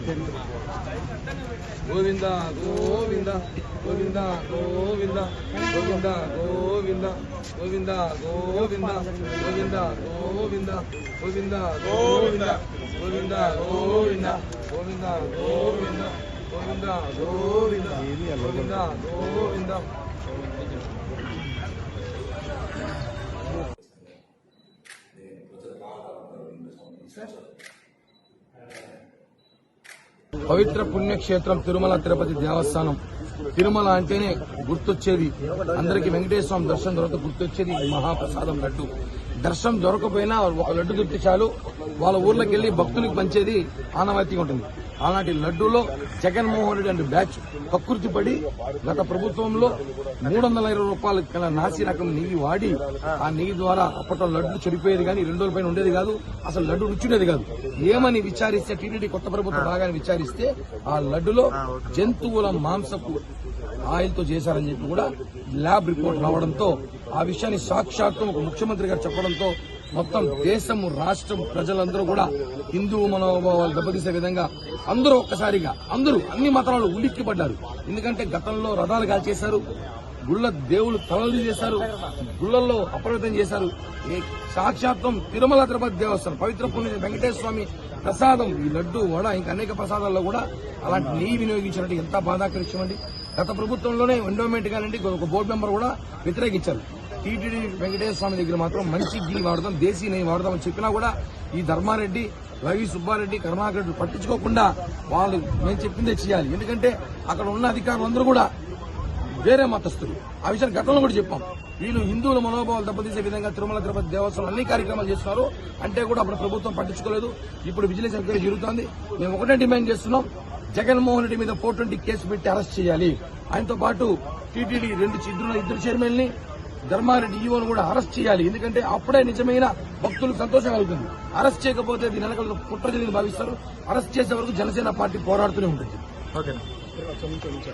గోవింద గోవింద గోవింద గోవింద గోవింద గోవింద గోవింద గోవింద గోవింద గోవింద గోవింద గోవింద గోవింద గోవింద గోవింద గోవింద గోవింద గోవింద గోవింద గోవింద. పవిత్ర పుణ్యక్షేత్రం తిరుమల తిరుపతి దేవస్థానం. తిరుమల అంటేనే గుర్తొచ్చేది అందరికీ వెంకటేశ్వర స్వామి దర్శనం తర్వాత గుర్తొచ్చేది మహాప్రసాదం లడ్డు. దర్శనం దొరకపోయినా ఒక లడ్డు దొరికి చాలు వాళ్ళ ఊర్లోకి వెళ్లి భక్తులకు పంచేది ఆనవాయితీగా ఉంటుంది. అలాంటి లడ్డూలో జగన్మోహన్ రెడ్డి అంటే బ్యాచ్ కకృతి పడి గత ప్రభుత్వంలో 320 రూపాయల కల నాసి రకం నెయ్యి వాడి ఆ నెయ్యి ద్వారా అప్పట్లో లడ్డు చెడిపోయేది కానీ 2 రోజుల పైన ఉండేది కాదు, అసలు లడ్డు రుచుండేది కాదు. ఏమని విచారిస్తే టీటీడీ కొత్త ప్రభుత్వం బాగానే విచారిస్తే ఆ లడ్డులో జంతువుల మాంసపు ఆయిల్తో చేశారని చెప్పి కూడా ల్యాబ్ రిపోర్ట్ రావడంతో ఆ విషయాన్ని సాక్షాత్తు ఒక ముఖ్యమంత్రి గారు చెప్పడంతో మొత్తం దేశము రాష్ట్రం ప్రజలందరూ కూడా హిందూ మనోభావాలు దెబ్బతీసే విధంగా అందరూ ఒక్కసారిగా అన్ని మతాలు ఉలిక్కిపడ్డారు. ఎందుకంటే గతంలో రథాలు కాల్చేశారు, గుళ్ళ దేవుళ్ళు తలలు చేశారు, గుళ్లలో అప్రమత్తం చేశారు. సాక్షాత్తం తిరుమల తిరుపతి దేవస్థానం పవిత్ర పుణ్య వెంకటేశ్వర స్వామి ప్రసాదం ఈ లడ్డు వడ ఇంకా అనేక ప్రసాదాల్లో కూడా అలాంటి నెయ్యి వినియోగించినట్టు ఎంత బాధాకర అండి. గత ప్రభుత్వంలోనే ఎండోమెంట్ కానివ్వండి ఒక బోర్డు మెంబర్ కూడా వ్యతిరేకించారు. టీటీడీ వెంకటేశ్వర స్వామి దగ్గర మాత్రం మంచి ఘీ వాడదాం, దేశీ నెయ్యి వాడదామని చెప్పినా కూడా ఈ ధర్మారెడ్డి, రవి సుబ్బారెడ్డి, కరుణాకర్ రెడ్డి పట్టించుకోకుండా వాళ్ళు మేము చెప్పిందే చేయాలి. ఎందుకంటే అక్కడ ఉన్న అధికారులందరూ కూడా వేరే మతస్థులు. ఆ విషయాన్ని గతంలో కూడా చెప్పాం. వీళ్ళు హిందువుల మనోభావాలు దెబ్బతీసే విధంగా తిరుమల తిరుపతి దేవస్థానం అన్ని కార్యక్రమాలు చేస్తున్నారు. అంటే కూడా అప్పుడు ప్రభుత్వం పట్టించుకోలేదు. ఇప్పుడు విజిలెన్స్ ఎంక్వైరీ జరుగుతోంది. మేము ఒకటే డిమాండ్ చేస్తున్నాం, జగన్మోహన్ రెడ్డి మీద 420 కేసు పెట్టి అరెస్ట్ చేయాలి. ఆయనతో పాటు టీటీడీ ఇద్దరు చైర్మన్ ని ధర్మారెడ్డి ఈవోను కూడా అరెస్ట్ చేయాలి. ఎందుకంటే అప్పుడే నిజమైన భక్తులకు సంతోషం కలుగుతుంది. అరెస్ట్ చేయకపోతే దీని వెనకాల కుట్ర జరిగింది భావిస్తారు. అరెస్ట్ చేసే వరకు జనసేన పార్టీ పోరాడుతూనే ఉంటుంది.